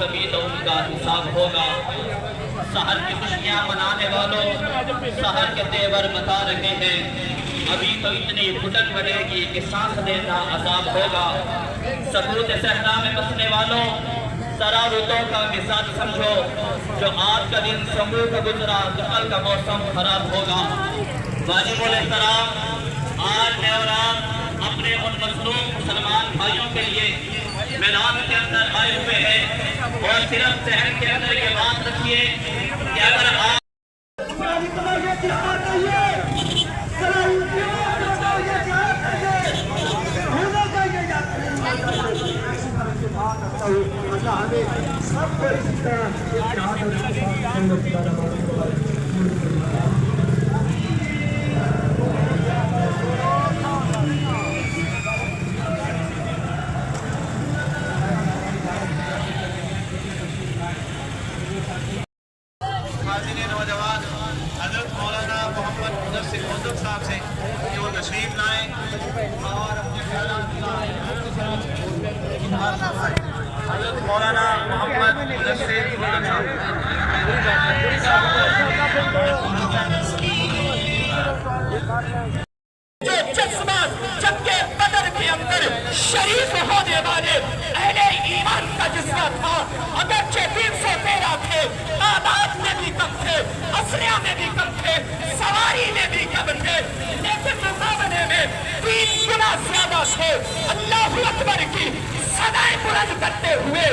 کبھی تو ان کا حساب ہوگا۔ سحر کی خوشیاں منانے والوں، سحر کے تیور بتا رہے ہیں، ابھی تو اتنی گھٹن بڑھے گی کہ سانس لینا عذاب ہوگا۔ سکوت صحرا میں بسنے والوں، ذرا رتوں کا مزاج سمجھو، جو آج کا دن سمو کا گزرا تو کل کا موسم خراب ہوگا۔ واجب الاحترام، آج میں اور آپ اپنے ان مظلوم مسلمان بھائیوں کے لیے میدان کے اندر آئے ہوئے ہیں، اور صرف ذہن کے اندر یہ بات رکھیے کہ اگر آپ نوجوان حضرت مولانا محمد مدثر موضوع صاحب سے کہ وہ تشریف لائیں اور اپنے خیالات حضرت مولانا محمد مدثر جو جذبہ جنگ بدر کے اندر شریف ہونے والے اہل ایمان کا جذبہ تھا، اگرچہ 313 تھے، تعداد میں بھی کم تھے، اسلحہ میں بھی کم تھے، سواری میں بھی کم تھے، لیکن مقابلے میں 3 گنا زیادہ تھے۔ اللہ اکبر کی صدائیں بلند کرتے ہوئے،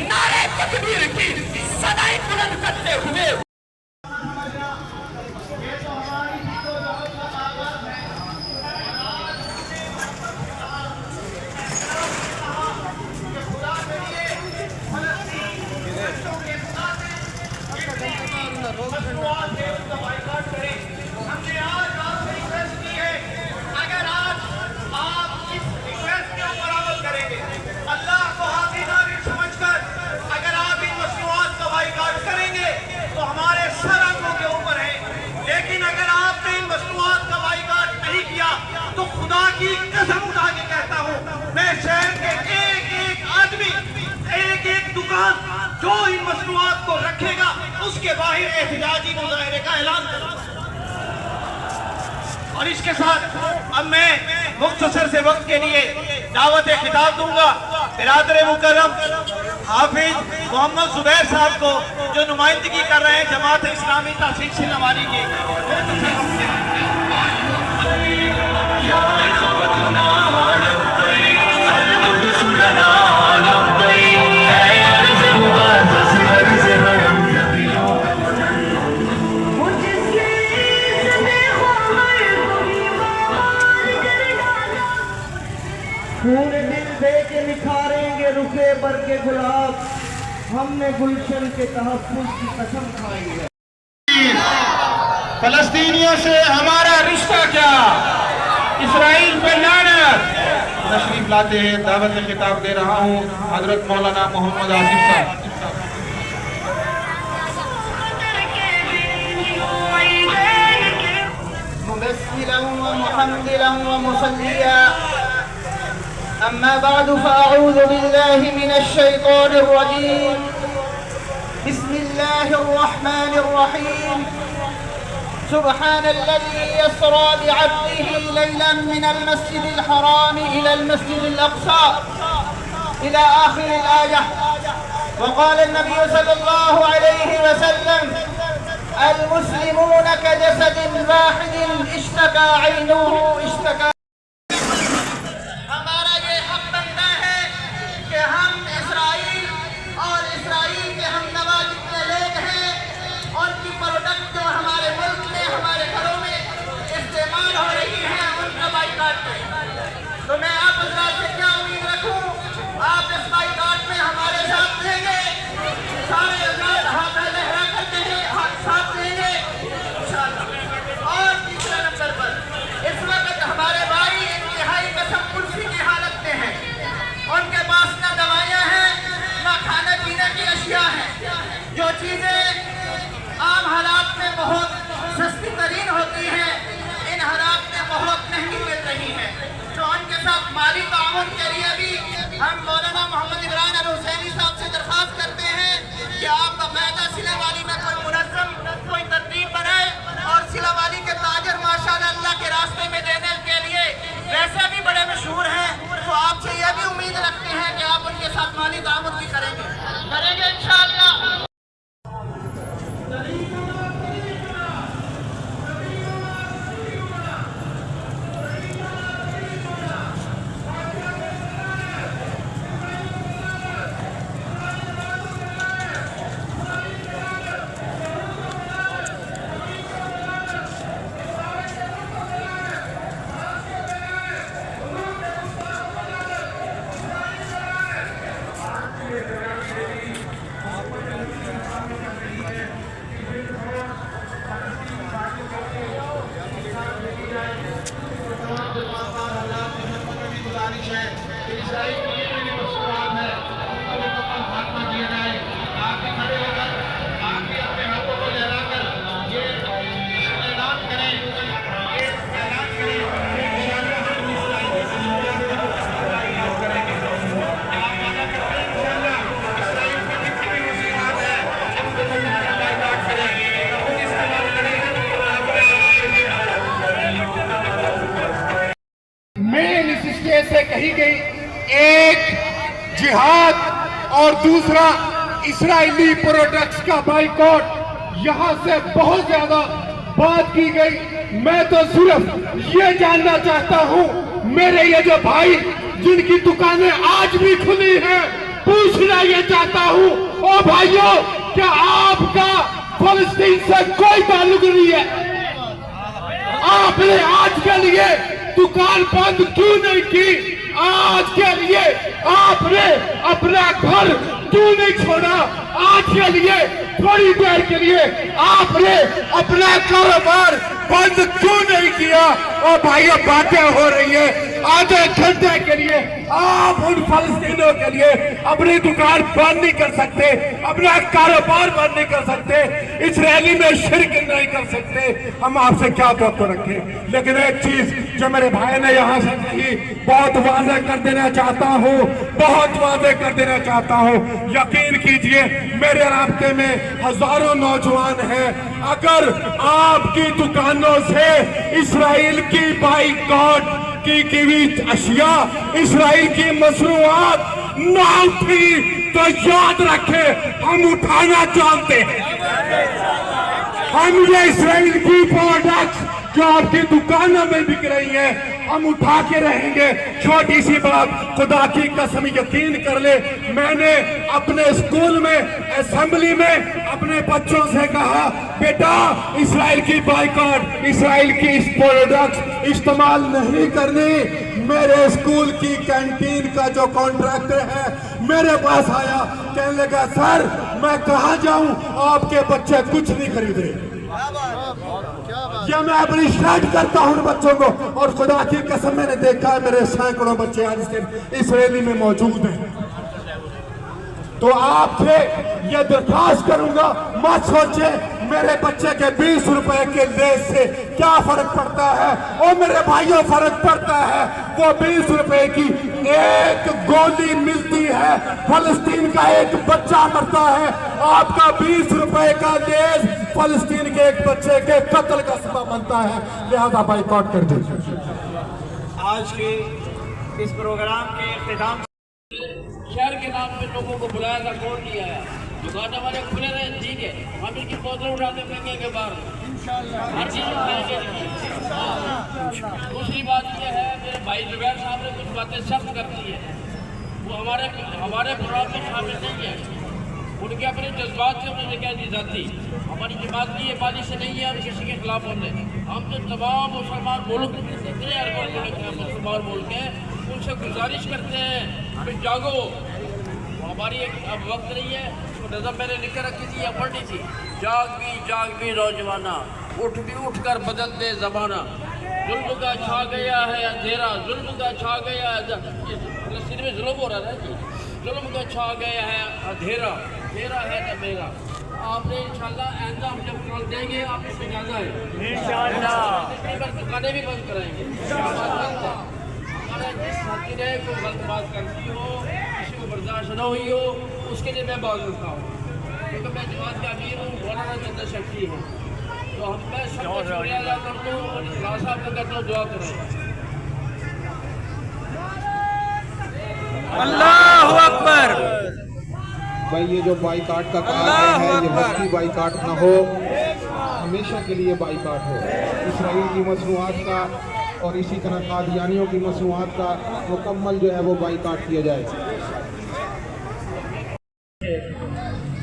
نعرہ تکبیر کی صدائیں بلند کرتے ہوئے تو خدا کی قسم اٹھا کے کہتا ہوں، میں شہر کے ایک ایک آدمی، ایک ایک دکان جو ان مصنوعات کو رکھے گا اس کے باہر احتجاجی مظاہرے کا اعلان کروں گا۔ اور اس کے ساتھ اب میں مختصر سے وقت کے لیے دعوت خطاب دوں گا برادر مکرم حافظ محمد زبیر صاحب کو، جو نمائندگی کر رہے ہیں جماعت اسلامی تحصیل سنواری کی۔ پورے دل دے کے نکھاریں گے رخے بر کے گلاب، ہم نے گلشن کے تحفظ کی قسم کھائی ہے۔ فلسطینیوں سے ہمارا رشتہ کیا، اسرائیل پہ لعنت۔ تشریف لاتے ہیں، دعوت خطاب دے رہا ہوں حضرت مولانا محمد آصف صاحب۔ مبسلا ومحمدلا ومصليا، أما بعد فأعوذ بالله من الشيطان الرجيم، بسم الله الرحمن الرحيم، سبحان الذي يسرى بعبده ليلا من المسجد الحرام إلى المسجد الأقصى إلى آخر الآية. وقال النبي صلى الله عليه وسلم: المسلمون كجسد واحد اشتكى عينه اشتكى. ہمارا یہ حق بنتا ہے کہ ہم اسرائیل اور اسرائیل کے ہم نوا جتنے لوگ ہیں، ان کی پروڈکٹ جو ہمارے ملک میں ہمارے گھروں میں استعمال ہو رہی ہیں، ان کا بائیکاٹ کریں۔ تو میں آپ حضرات سے کیا امید رکھوں، آپ اس بائیکاٹ میں ہمارے ساتھ دیں گے، سارے حضرات ہاتھ لہرا کرتے ہیں، ہاتھ ساتھ دیں گے انشاءاللہ۔ اور تیسرے نمبر پر اس وقت ہمارے بھائی انتہائی قسم پرسی کی حالت میں ہیں، ان کے پاس نہ دوائیاں ہیں نہ کھانے پینے کی اشیاء ہیں، جو چیزیں عام حالات میں بہت سستی ترین ہوتی ہیں ان حالات میں بہت مہنگی مل رہی ہیں۔ تو ان کے مالی تعاون کے لیے بھی ہم مولانا محمد عمران الحسینی صاحب سے درخواست کرتے ہیں दूसरा इसराइली प्रोडक्ट्स का बाइकॉट यहाँ से बहुत ज्यादा बात की गई। मैं तो सिर्फ ये जानना चाहता हूँ, मेरे ये जो भाई जिनकी दुकानें आज भी खुली हैं, पूछना ये चाहता हूँ, ओ भाइयों, क्या आपका फलस्तीन से कोई ताल्लुक नहीं है? आपने आज के लिए दुकान बंद क्यों नहीं की? आज के लिए आपने अपना घर क्यों नहीं छोड़ा? आज के लिए थोड़ी देर के लिए आपने अपना कारोबार बंद क्यों नहीं किया? और भाइयों, बातें हो रही है, आधे घंटे के लिए आप उन फलस्तीनों के लिए अपनी दुकान बंद नहीं कर सकते, अपना कारोबार बंद नहीं कर सकते, इस रैली में शिरक नहीं कर सकते। हम आपसे क्या तवक्को रखें? लेकिन एक चीज जो मेरे भाई ने यहाँ से कही, बहुत वाज़ेह कर देना चाहता हूँ, बहुत वाज़ेह कर देना चाहता हूँ। यकीन कीजिए, मेरे रास्ते में हजारों नौजवान हैं। अगर आपकी दुकानों से इसराइल की बाइकॉट की अशिया, इसराइल की मसनूआत ना उठी, तो याद रखें, हम उठाना जानते हैं। हम ये इसराइल की प्रोडक्ट्स जो आपकी दुकानों में बिक रही हैं, हम उठा के रहेंगे। छोटी सी बात, खुदा की कसम यकीन कर ले, मैंने अपने स्कूल में असेंबली में अपने बच्चों से कहा, बेटा इसराइल की बाइकॉट, इसराइल की प्रोडक्ट्स इस्तेमाल नहीं करनी। मेरे स्कूल की कैंटीन का जो कॉन्ट्रैक्टर है मेरे पास आया, कहने लगा, सर मैं कहाँ जाऊं, आपके बच्चे कुछ नहीं खरीद रहे। या मैं अप्रिशिएट करता हूं उन बच्चों को, और खुदा की कसम मैंने देखा है मेरे सैकड़ों बच्चे आज इस रैली में मौजूद हैं। तो आपसे ये दरखास्त करूंगा, मत सोचे मेरे बच्चे के 20 रुपए के लेस से क्या फर्क पड़ता है। और मेरे भाइयों, फर्क पड़ता है। वो 20 रुपए की एक गोली मिलती है, फलस्तीन का एक बच्चा मरता है। आपका 20 रुपए का लेस फलस्तीन के एक बच्चे के कत्ल का सबब बनता है। लिहाजा बाइकॉट कर दीजिए। आज के इस प्रोग्राम के इख्तिताम शहर के नाम पे लोगों को बुलाया था, कौन नहीं आया? दुकान वाले खुले रहे, ठीक है, हम इनकी बोतलें उठाते फेंकेंगे बाहर, हर चीज उठाएंगे। दूसरी बात यह है, मेरे भाई जुबैर साहब ने कुछ बातें सख्त कर दी है, वो हमारे प्रोग्राम में शामिल नहीं है। उनके अपने जज्बात से उन्होंने कह दी जाती, हमारी जमात की ये पॉलिसी से नहीं है हम किसी के खिलाफ बोले। हम तो तमाम मुसलमान मुल्क जितने अरबों मुल्क हैं मुसलमान मुल्क हैं, उनसे गुजारिश करते हैं कि जागो। हमारी एक अब वक्त नहीं है, तो नज़म मैंने लिख कर रखी थी या पढ़ी थी, जाग भी नौजवाना, उठ कर बदल दे ज़माना। जुल्म का छा गया है अंधेरा, जुल्म का छा गया है, फलस्तीन में जुल्म हो रहा है जी, जुल्म का छा गया है अंधेरा, तेरा है न मेरा। आपने इंशाल्लाह आइंदा हम जब कॉल देंगे आपको सुझाना है इंशाल्लाह, दुकानें भी बंद कराएंगे। हमारा जिस साथी ने कोई गलत बात करती हो, किसी को बर्दाश्त न हुई हो, उसके लिए मैं बात करता हूँ, क्योंकि मैं जमात का अमीर हूँ, मौलाना चंदा शक्ति हूँ। तो हम मैं सबको शुक्रिया अदा करता हूँ और इखलास साहब को कहता हूँ दुआ करें। अल्लाहु अकबर। भाई ये जो बाइकाट का कहा गया है, ये वक्ती बाइकाट ना हो, हमेशा के लिए बाइकाट हो। इसराइल की मसनूआत का और इसी तरह कादियानियों की मसनूआत का मुकम्मल जो है वो बाइकाट किया जाए।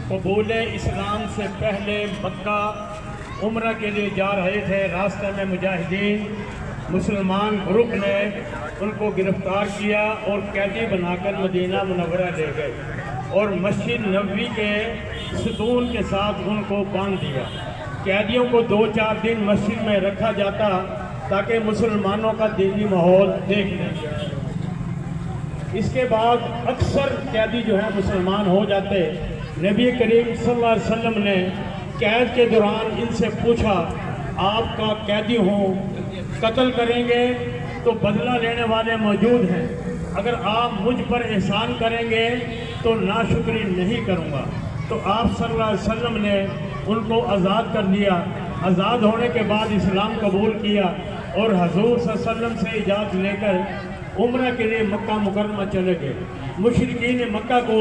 कबूल इस्लाम से पहले मक्का उम्रा के लिए जा रहे थे, रास्ते में मुजाहिदीन मुसलमान ग्रुप ने उनको गिरफ्तार किया और कैदी बनाकर मदीना मुनव्वरा ले गए और मस्जिद नबवी के सतून के साथ उनको बांध दिया। कैदियों को 2-4 दिन मस्जिद में रखा जाता ताकि मुसलमानों का दीनी माहौल देख लें। इसके बाद अक्सर कैदी जो है मुसलमान हो जाते। नबी करीम सल्लल्लाहु अलैहि वसल्लम ने कैद के दौरान इनसे पूछा, आपका कैदी हूँ, कत्ल करेंगे तो बदला लेने वाले मौजूद हैं, अगर आप मुझ पर एहसान करेंगे तो नाशुक्री नहीं करूँगा। तो आप सल्लल्लाहु अलैहि वसल्लम ने उनको आज़ाद कर लिया। आज़ाद होने के बाद इस्लाम कबूल किया और हजूर सल्लल्लाहु अलैहि वसल्लम से इजाज़त लेकर उम्रा के लिए मक्का मुकरमा चले गए। मुशरिकीन मक्का को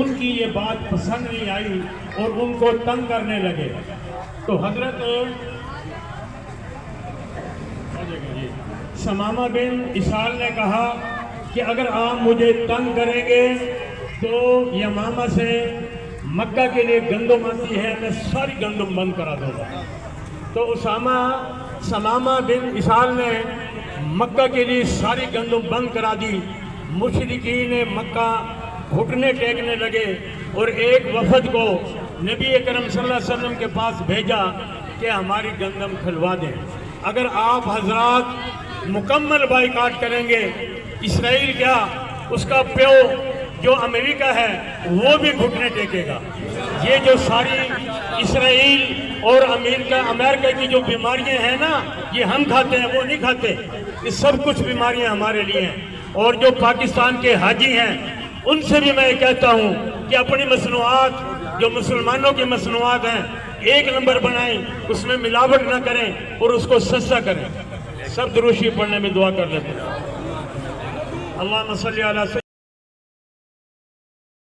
उनकी ये बात पसंद नहीं आई और उनको तंग करने लगे। तो हजरत समामा बिन इसाल ने कहा कि अगर आप मुझे तंग करेंगे तो यमामा से मक्का के लिए गंदम आती है, मैं सारी गंदम बंद करा दूंगा। तो समामा बिन इसाल ने मक्का के लिए सारी गंदम बंद करा दी। मुशरिकीन मक्का घुटने टेकने लगे और एक वफद को नबी अकरम सल्लल्लाहु अलैहि वसल्लम के पास भेजा कि हमारी गंदम खुलवा दें। अगर आप हजरात मुकम्मल बाइकाट करेंगे, इसराइल क्या उसका प्यो जो अमेरिका है वो भी घुटने टेकेगा। ये जो सारी इसराइल और अमेरिका की जो बीमारियां हैं ना, ये हम खाते हैं, वो नहीं खाते। ये सब कुछ बीमारियां हमारे लिए हैं। और जो पाकिस्तान के हाजी हैं उनसे भी मैं कहता हूँ कि अपनी मसनूआत जो मुसलमानों की मसनूआत हैं एक नंबर बनाएं, उसमें मिलावट ना करें और उसको सस्ता करें। सब दुरूशी पढ़ने में दुआ कर लेते हैं। अल्लाहुम्मा सल्ली अला